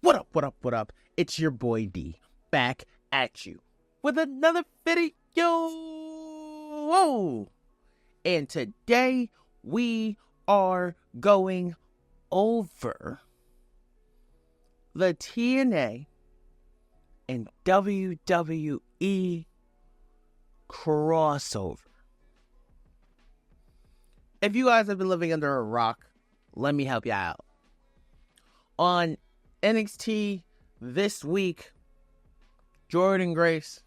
What up, what up, what up? It's your boy D, back at you with another video. Whoa! And today we are going over the TNA and WWE crossover. If you guys have been living under a rock, let me help you out. On NXT this week, Jordynne Grace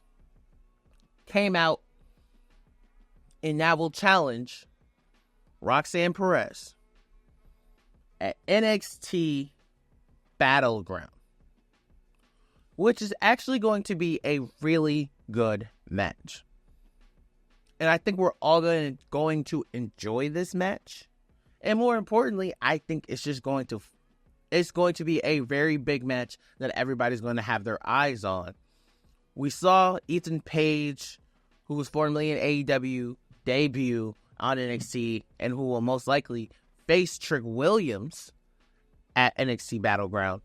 came out and now will challenge Roxanne Perez at NXT Battleground, which is actually going to be a really good match. And I think we're all going to enjoy this match. And more importantly, I think it's going to be a very big match that everybody's going to have their eyes on. We saw Ethan Page, who was formerly in AEW, debut on NXT, and who will most likely face Trick Williams at NXT Battleground.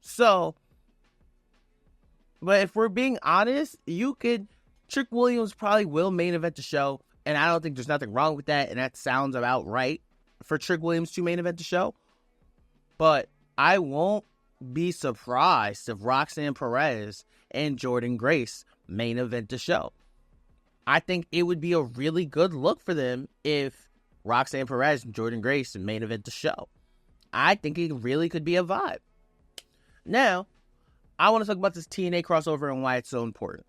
So, but if we're being honest, Trick Williams probably will main event the show, and I don't think there's nothing wrong with that, and that sounds about right for Trick Williams to main event the show. But I won't be surprised if Roxanne Perez and Jordynne Grace main event the show. I think it would be a really good look for them if Roxanne Perez and Jordynne Grace main event the show. I think it really could be a vibe. Now, I want to talk about this TNA crossover and why it's so important.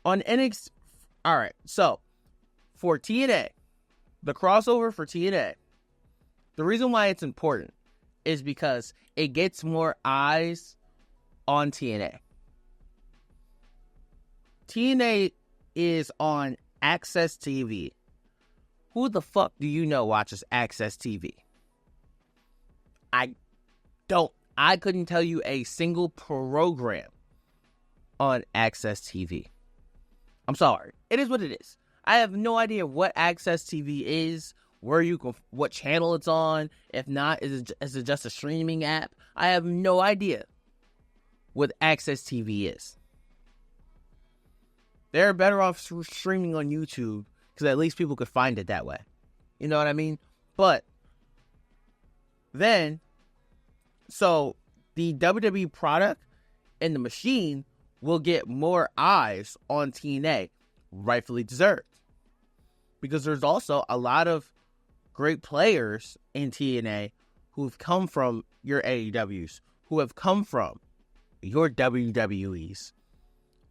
On NXT, alright, so for TNA, the crossover for TNA, the reason why it's important is because it gets more eyes on TNA. TNA is on Access TV. Who the fuck do you know watches Access TV? I couldn't tell you a single program on Access TV. I'm sorry. It is what it is. I have no idea what Access TV is, what channel it's on. If not, is it just a streaming app? I have no idea what Access TV is. They're better off streaming on YouTube because at least people could find it that way. You know what I mean? But then, so the WWE product and the machine will get more eyes on TNA, rightfully deserved. Because there's also a lot of great players in TNA who've come from your AEWs, who have come from your WWEs.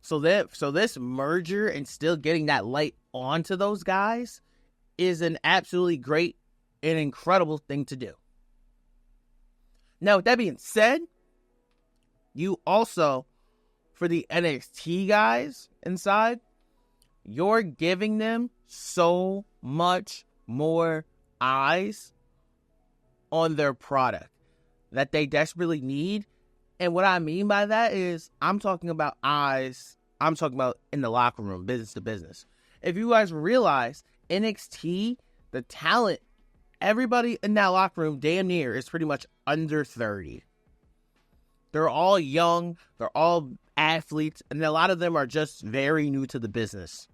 So this merger and still getting that light onto those guys is an absolutely great and incredible thing to do. Now, with that being said, you also, for the NXT guys inside, you're giving them so much more eyes on their product that they desperately need. And what I mean by that is I'm talking about eyes. I'm talking about in the locker room, business to business. If you guys realize, NXT, the talent, everybody in that locker room damn near is pretty much under 30. They're all young. They're all athletes. And a lot of them are just very new to the business,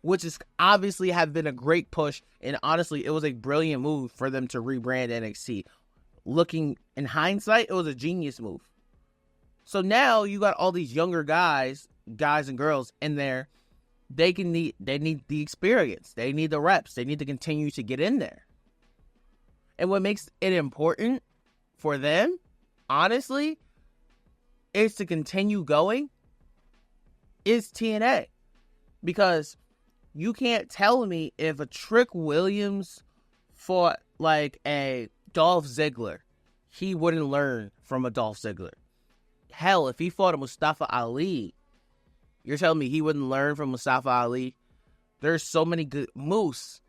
which is obviously have been a great push. And honestly, it was a brilliant move for them to rebrand NXT. Looking in hindsight, it was a genius move. So now you got all these younger guys and girls in there. They need the experience. They need the reps. They need to continue to get in there. And what makes it important for them, honestly, is to continue going is TNA. Because you can't tell me if a Trick Williams fought like a Dolph Ziggler, he wouldn't learn from a Dolph Ziggler. Hell, if he fought a Mustafa Ali, you're telling me he wouldn't learn from Mustafa Ali? There's so many good... Moose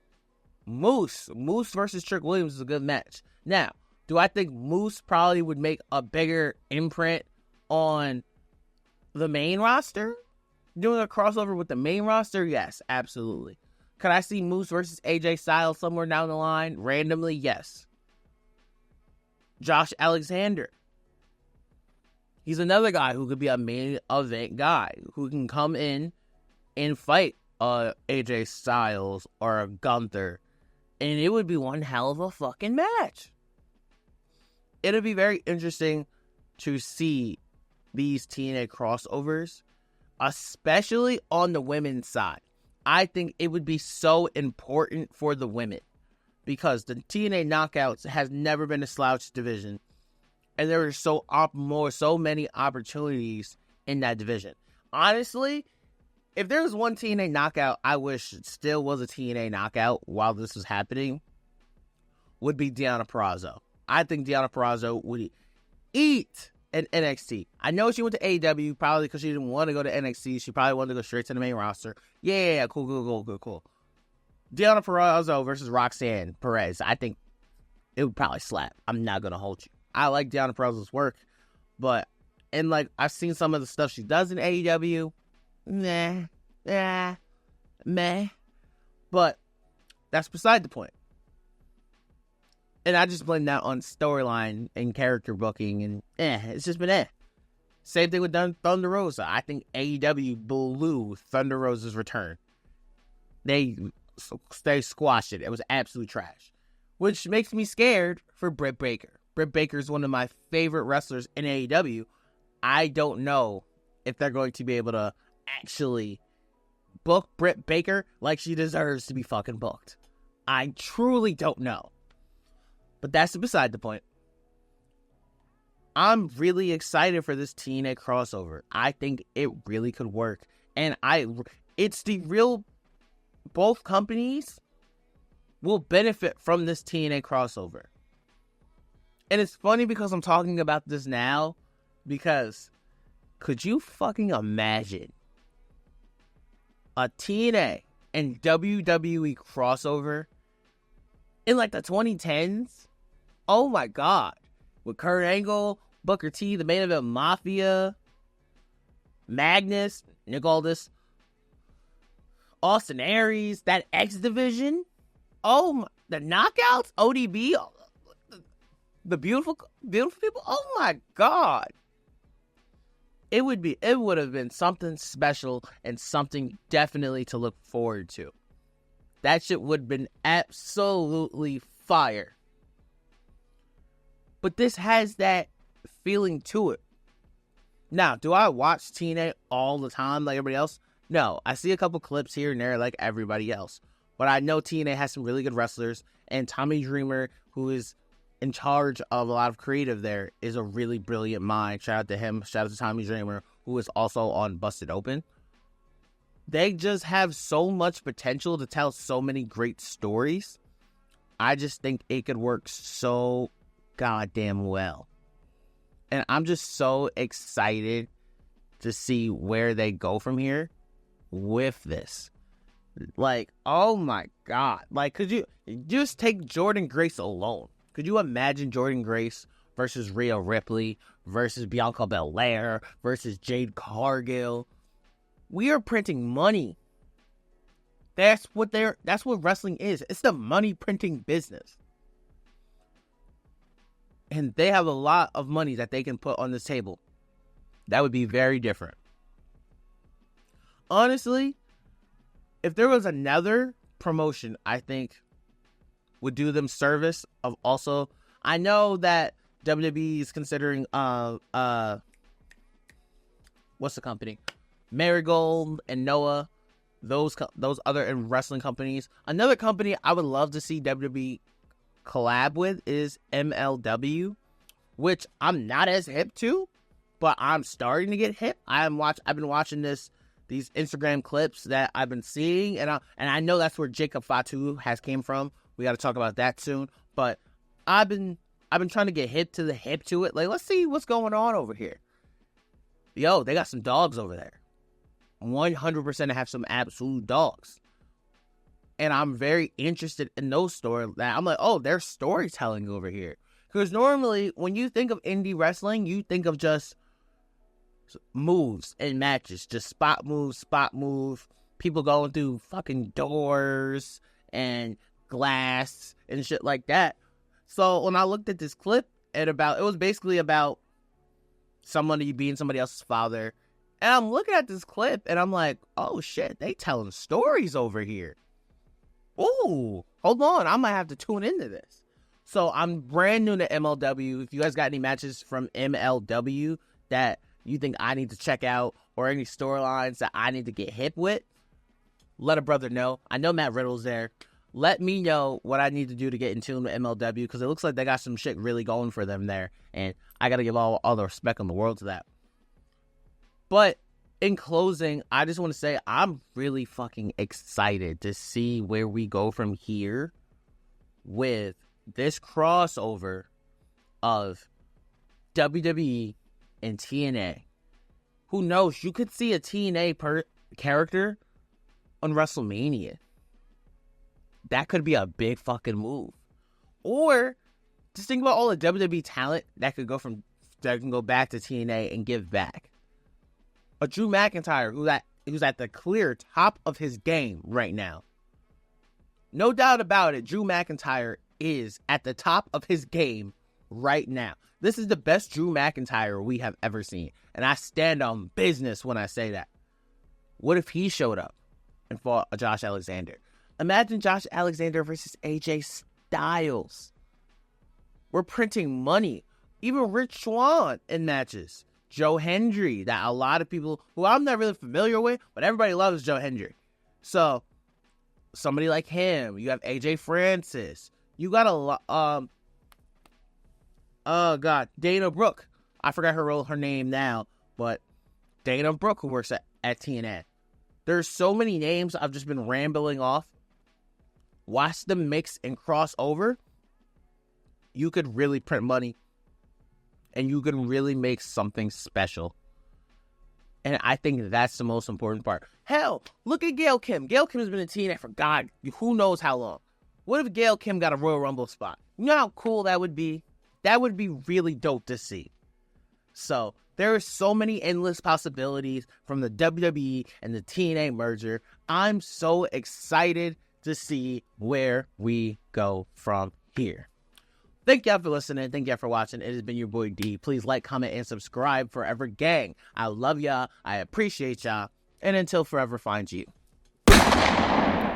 versus Trick Williams is a good match. Now, do I think Moose probably would make a bigger imprint on the main roster? Doing a crossover with the main roster? Yes, absolutely. Could I see Moose versus AJ Styles somewhere down the line? Randomly? Yes. Josh Alexander. He's another guy who could be a main event guy who can come in and fight AJ Styles or Gunther. And it would be one hell of a fucking match. It'll be very interesting to see these TNA crossovers, especially on the women's side. I think it would be so important for the women because the TNA Knockouts has never been a slouch division, and there are so many opportunities in that division. Honestly, if there was one TNA Knockout I wish it still was a TNA Knockout while this was happening, would be Deonna Purrazzo. I think Deonna Purrazzo would eat in NXT. I know she went to AEW probably because she didn't want to go to NXT. She probably wanted to go straight to the main roster. Yeah, cool. Deonna Purrazzo versus Roxanne Perez. I think it would probably slap. I'm not going to hold you. I like Deonna Purrazzo's work, but, and like, I've seen some of the stuff she does in AEW. Meh. But that's beside the point. And I just blame that on storyline and character booking, and it's just been Same thing with Thunder Rosa. I think AEW blew Thunder Rosa's return. They squashed it. It was absolute trash. Which makes me scared for Britt Baker. Britt Baker is one of my favorite wrestlers in AEW. I don't know if they're going to be able to actually book Britt Baker like she deserves to be fucking booked. I truly don't know. But that's beside the point. I'm really excited for this TNA crossover. I think it really could work. And it's the real, both companies will benefit from this TNA crossover. And it's funny because I'm talking about this now, because could you fucking imagine a TNA and WWE crossover in like the 2010s? Oh my God. With Kurt Angle, Booker T, the Main Event Mafia, Magnus, Nick Aldis, Austin Aries, that X Division. Oh, the Knockouts, ODB, the beautiful people. Oh my God. It would have been something special and something definitely to look forward to. That shit would have been absolutely fire. But this has that feeling to it. Now, do I watch TNA all the time like everybody else? No, I see a couple clips here and there like everybody else. But I know TNA has some really good wrestlers, and Tommy Dreamer, who is in charge of a lot of creative there, is a really brilliant mind. Shout out to him. Shout out to Tommy Dreamer, who is also on Busted Open. They just have so much potential to tell so many great stories. I just think it could work so goddamn well. And I'm just so excited to see where they go from here with this. Like, oh my God. Like, could you just take Jordynne Grace alone? Could you imagine Jordynne Grace versus Rhea Ripley versus Bianca Belair versus Jade Cargill? We are printing money. That's what wrestling is. It's the money printing business. And they have a lot of money that they can put on this table. That would be very different. Honestly, if there was another promotion I think would do them service of also, I know that WWE is considering what's the company? Marigold and Noah, those other wrestling companies. Another company I would love to see WWE collab with is MLW, which I'm not as hip to, but I'm starting to get hip. I've been watching these Instagram clips that I've been seeing, and I know that's where Jacob Fatu has came from. We got to talk about that soon. But I've been trying to get hip to it. Like, let's see what's going on over here. Yo, they got some dogs over there. 100% have some absolute dogs. And I'm very interested in those stories. I'm like, oh, there's storytelling over here. Because normally, when you think of indie wrestling, you think of just moves and matches. Just spot move, people going through fucking doors and glass and shit like that. So when I looked at this clip, it was basically about somebody being somebody else's father. And I'm looking at this clip and I'm like, oh shit, they telling stories over here. Ooh, hold on, I might have to tune into this. So I'm brand new to MLW. If you guys got any matches from MLW that you think I need to check out, or any storylines that I need to get hip with, let a brother know. I know Matt Riddle's there. Let me know what I need to do to get in tune with MLW, because it looks like they got some shit really going for them there, and I got to give all the respect in the world to that. But in closing, I just want to say I'm really fucking excited to see where we go from here with this crossover of WWE and TNA. Who knows? You could see a TNA character on WrestleMania. That could be a big fucking move. Or just think about all the WWE talent that can go back to TNA and give back. A Drew McIntyre who's at the clear top of his game right now. No doubt about it, Drew McIntyre is at the top of his game right now. This is the best Drew McIntyre we have ever seen. And I stand on business when I say that. What if he showed up and fought Josh Alexander? Imagine Josh Alexander versus AJ Styles. We're printing money. Even Rich Swann in matches. Joe Hendry, that a lot of people who I'm not really familiar with, but everybody loves Joe Hendry. So, somebody like him. You have AJ Francis. You got a lot. Oh God, Dana Brooke. I forgot her name now, but Dana Brooke, who works at TNA. There's so many names I've just been rambling off. Watch them mix and cross over. You could really print money, and you can really make something special. And I think that's the most important part. Hell, look at Gail Kim. Gail Kim has been in TNA for God, who knows how long. What if Gail Kim got a Royal Rumble spot? You know how cool that would be? That would be really dope to see. So, there are so many endless possibilities from the WWE and the TNA merger. I'm so excited to see where we go from here. Thank y'all for listening. Thank y'all for watching. It has been your boy D. Please like, comment, and subscribe forever, gang. I love y'all. I appreciate y'all. And until forever finds you.